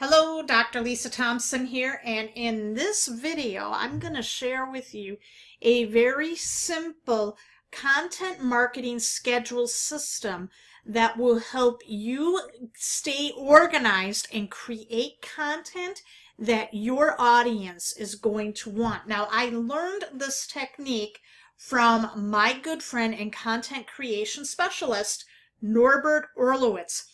Hello, Dr. Lisa Thompson here, and in this video, I'm going to share with you a very simple content marketing schedule system that will help you stay organized and create content that your audience is going to want. Now, I learned this technique from my good friend and content creation specialist, Norbert Orlewicz.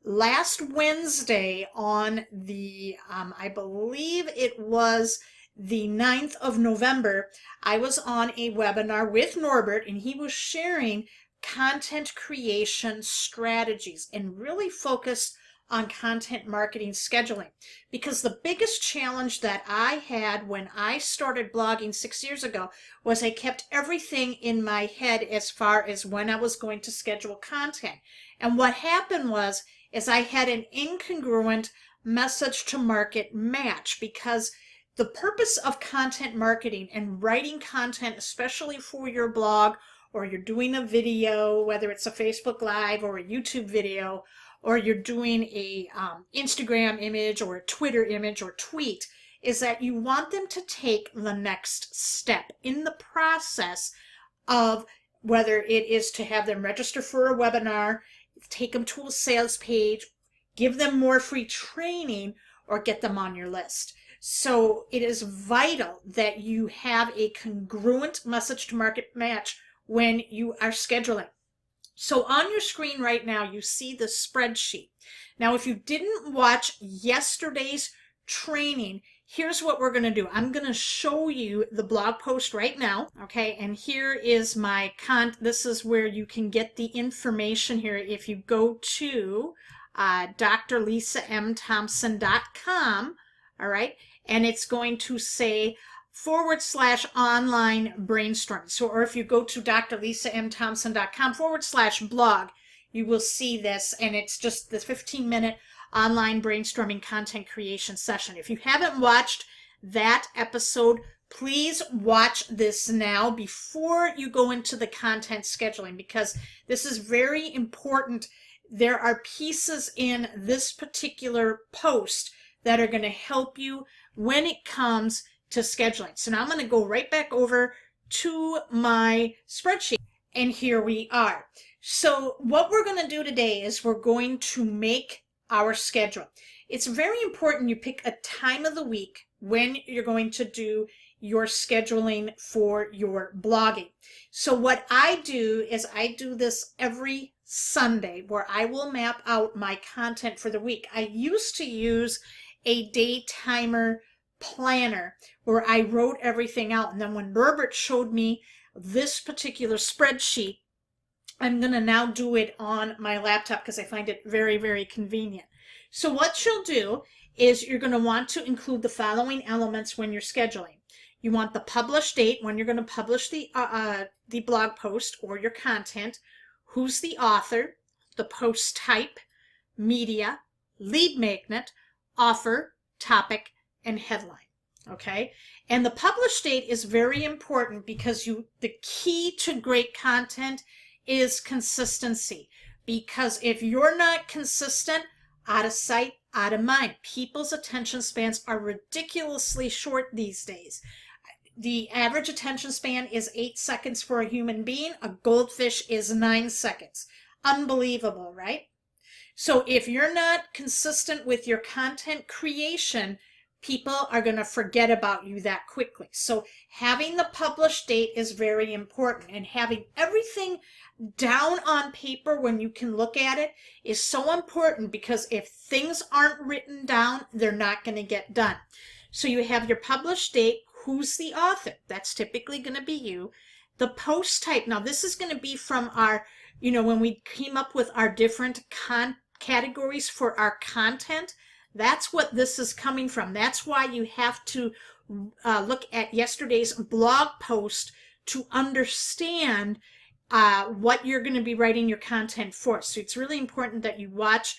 Last Wednesday on the, I believe it was the 9th of November, I was on a webinar with Norbert and he was sharing content creation strategies and really focused on content marketing scheduling. Because the biggest challenge that I had when I started blogging 6 years ago was I kept everything in my head as far as when I was going to schedule content. And what happened was I had an incongruent message to market match, because the purpose of content marketing and writing content, especially for your blog, or you're doing a video, whether it's a Facebook Live or a YouTube video, or you're doing a Instagram image or a Twitter image or tweet, is that you want them to take the next step in the process of whether it is to have them register for a webinar, take them to a sales page, give them more free training, or get them on your list. So it is vital that you have a congruent message to market match when you are scheduling. So on your screen right now, you see the spreadsheet. Now, if you didn't watch yesterday's training, here's what we're going to do. I'm going to show you the blog post right now, okay? And here is my this is where you can get the information here. If you go to drlisamthompson.com, all right? And it's going to say /online brainstorming. So, or if you go to drlisamthompson.com /blog, you will see this, and it's just the 15-minute online brainstorming content creation session. If you haven't watched that episode, please watch this now before you go into the content scheduling, because this is very important. There are pieces in this particular post that are going to help you when it comes to scheduling. So now I'm going to go right back over to my spreadsheet, and here we are. So what we're going to do today is we're going to make our schedule. It's very important you pick a time of the week when you're going to do your scheduling for your blogging. So what I do is I do this every Sunday, where I will map out my content for the week. I used to use a day timer planner where I wrote everything out, and then when Norbert showed me this particular spreadsheet, I'm going to now do it on my laptop because I find it very, very convenient. So what you'll do is you're going to want to include the following elements when you're scheduling. You want the publish date, when you're going to publish the blog post or your content, who's the author, the post type, media, lead magnet, offer, topic, and headline. Okay, and the publish date is very important because the key to great content is consistency. Because if you're not consistent, out of sight, out of mind. People's attention spans are ridiculously short these days. The average attention span is 8 seconds for a human being. A goldfish is 9 seconds. Unbelievable, right? So if you're not consistent with your content creation, people are going to forget about you that quickly. So having the publish date is very important, and having everything down on paper when you can look at it is so important, because if things aren't written down, they're not going to get done. So you have your publish date, who's the author? That's typically going to be you. The post type, now this is going to be from our, when we came up with our different categories for our content. That's what this is coming from. That's why you have to look at yesterday's blog post to understand what you're going to be writing your content for. So it's really important that you watch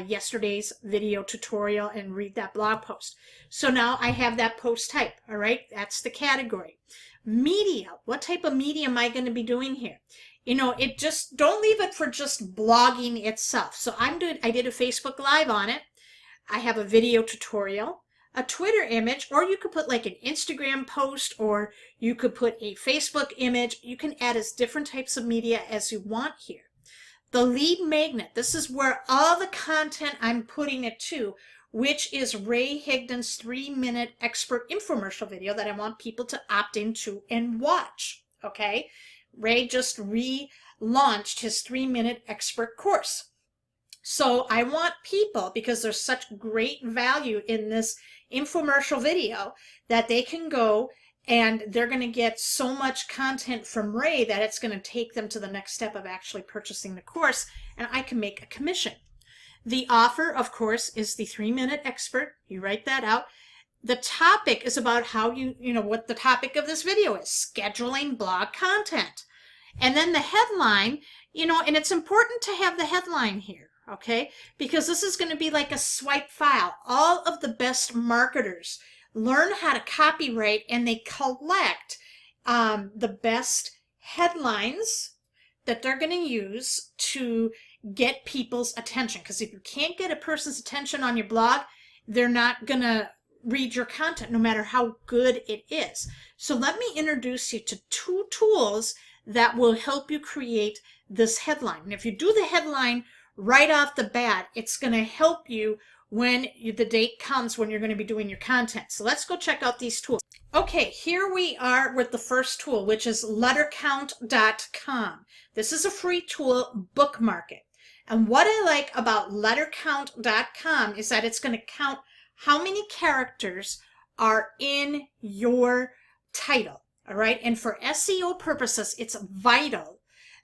yesterday's video tutorial and read that blog post. So now I have that post type, all right? That's the category. Media, what type of media am I going to be doing here? Don't leave it for just blogging itself. So I did a Facebook Live on it. I have a video tutorial, a Twitter image, or you could put like an Instagram post, or you could put a Facebook image. You can add as different types of media as you want here. The lead magnet, this is where all the content I'm putting it to, which is Ray Higdon's 3-minute expert infomercial video that I want people to opt into and watch, okay? Ray just relaunched his 3-minute expert course. So I want people, because there's such great value in this infomercial video, that they can go and they're going to get so much content from Ray that it's going to take them to the next step of actually purchasing the course, and I can make a commission. The offer, of course, is the 3-minute expert. You write that out. The topic is about how what the topic of this video is, scheduling blog content. And then the headline, and it's important to have the headline here, okay? Because this is going to be like a swipe file. All of the best marketers learn how to copyright, and they collect the best headlines that they're going to use to get people's attention. Because if you can't get a person's attention on your blog, they're not going to read your content no matter how good it is. So let me introduce you to 2 tools that will help you create this headline. And if you do the headline right off the bat, it's going to help you when the date comes when you're going to be doing your content. So let's go check out these tools. Okay, here we are with the first tool, which is lettercount.com. This is a free tool, bookmark it. And what I like about lettercount.com is that it's going to count how many characters are in your title, all right? And for SEO purposes, it's vital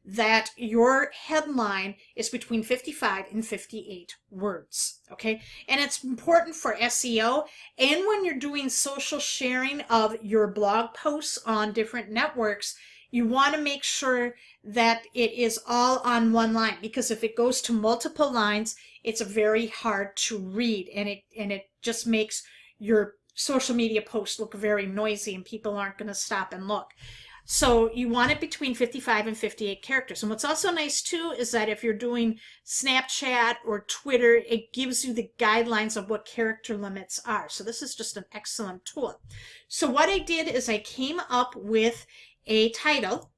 that your headline is between 55 and 58 words, okay? And it's important for SEO, and when you're doing social sharing of your blog posts on different networks, you want to make sure that it is all on one line, because if it goes to multiple lines, it's very hard to read, and it just makes your social media post look very noisy, and people aren't going to stop and look. So you want it between 55 and 58 characters. And what's also nice too is that if you're doing Snapchat or Twitter, it gives you the guidelines of what character limits are. So this is just an excellent tool. So what I did is I came up with a title,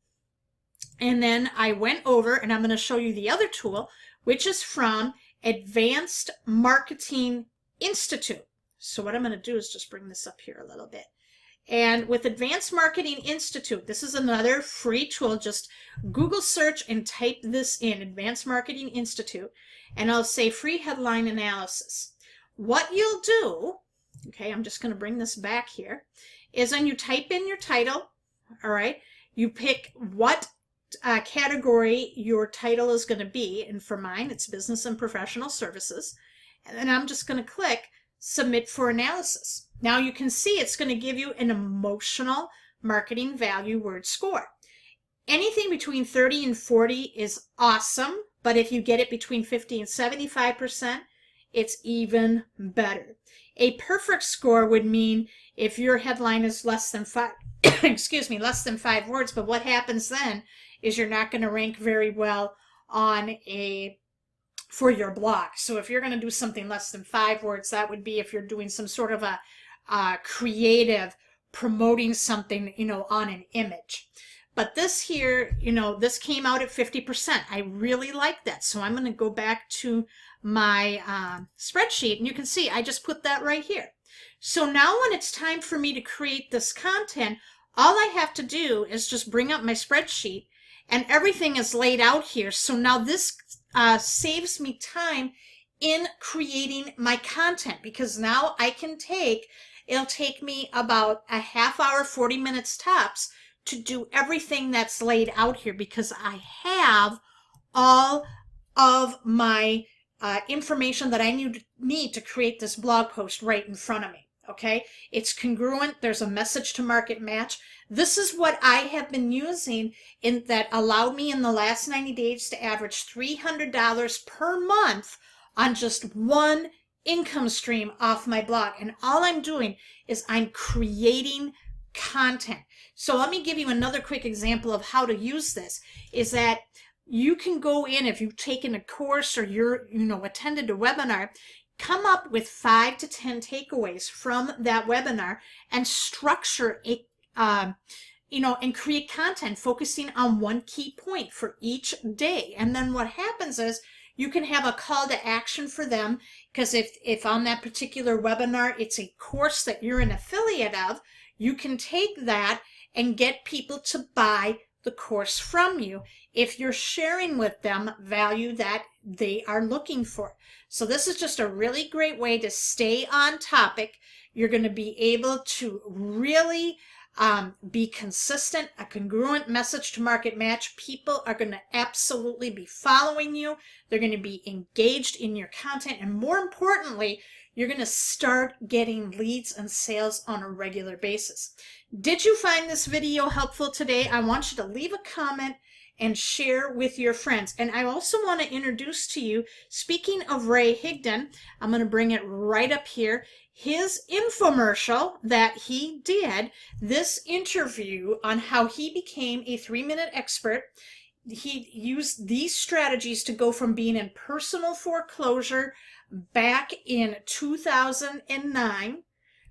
and then I went over, and I'm going to show you the other tool, which is from Advanced Marketing Institute. So what I'm going to do is just bring this up here a little bit. And with Advanced Marketing Institute, this is another free tool. Just Google search and type this in, Advanced Marketing Institute, and I'll say free headline analysis. What you'll do, okay, I'm just going to bring this back here, is when you type in your title, all right, you pick what category your title is going to be, and for mine, it's business and professional services, and then I'm just going to click submit for analysis. Now you can see it's going to give you an emotional marketing value word score. Anything between 30 and 40 is awesome, but if you get it between 50 and 75%, it's even better. A perfect score would mean if your headline is less than 5, less than 5 words, but what happens then is you're not going to rank very well on for your blog. So if you're going to do something less than 5 words, that would be if you're doing some sort of a creative promoting something, on an image. But this here, this came out at 50%. I really like that. So I'm going to go back to my spreadsheet, and you can see I just put that right here. So now when it's time for me to create this content, all I have to do is just bring up my spreadsheet, and everything is laid out here. So now this saves me time in creating my content, because now I can it'll take me about a half hour, 40 minutes tops to do everything that's laid out here, because I have all of my information that I need to create this blog post right in front of me. Okay, it's congruent. There's a message to market match. This is what I have been using that allowed me in the last 90 days to average $300 per month on just one income stream off my blog. And all I'm doing is I'm creating content. So let me give you another quick example of how to use this, is that you can go in, if you've taken a course or you're, attended a webinar, come up with 5 to 10 takeaways from that webinar and structure a and create content focusing on one key point for each day. And then what happens is you can have a call to action for them, because if on that particular webinar it's a course that you're an affiliate of, you can take that and get people to buy the course from you if you're sharing with them value that they are looking for. So this is just a really great way to stay on topic. You're going to be able to really be consistent, a congruent message to market match. People are going to absolutely be following you. They're going to be engaged in your content. And more importantly, you're going to start getting leads and sales on a regular basis. Did you find this video helpful today? I want you to leave a comment and share with your friends. And I also want to introduce to you, speaking of Ray Higdon, I'm going to bring it right up here, his infomercial that he did, this interview on how he became a 3-minute expert. He used these strategies to go from being in personal foreclosure back in 2009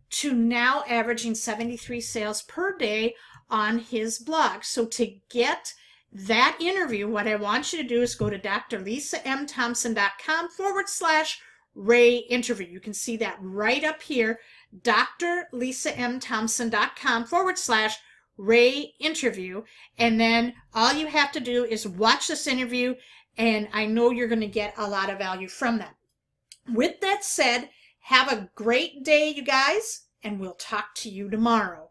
to now averaging 73 sales per day on his blog. So to get that interview, what I want you to do is go to drlisamthompson.com/Ray interview. You can see that right up here, drlisamthompson.com/Ray interview. And then all you have to do is watch this interview, and I know you're going to get a lot of value from that. With that said, have a great day, you guys, and we'll talk to you tomorrow.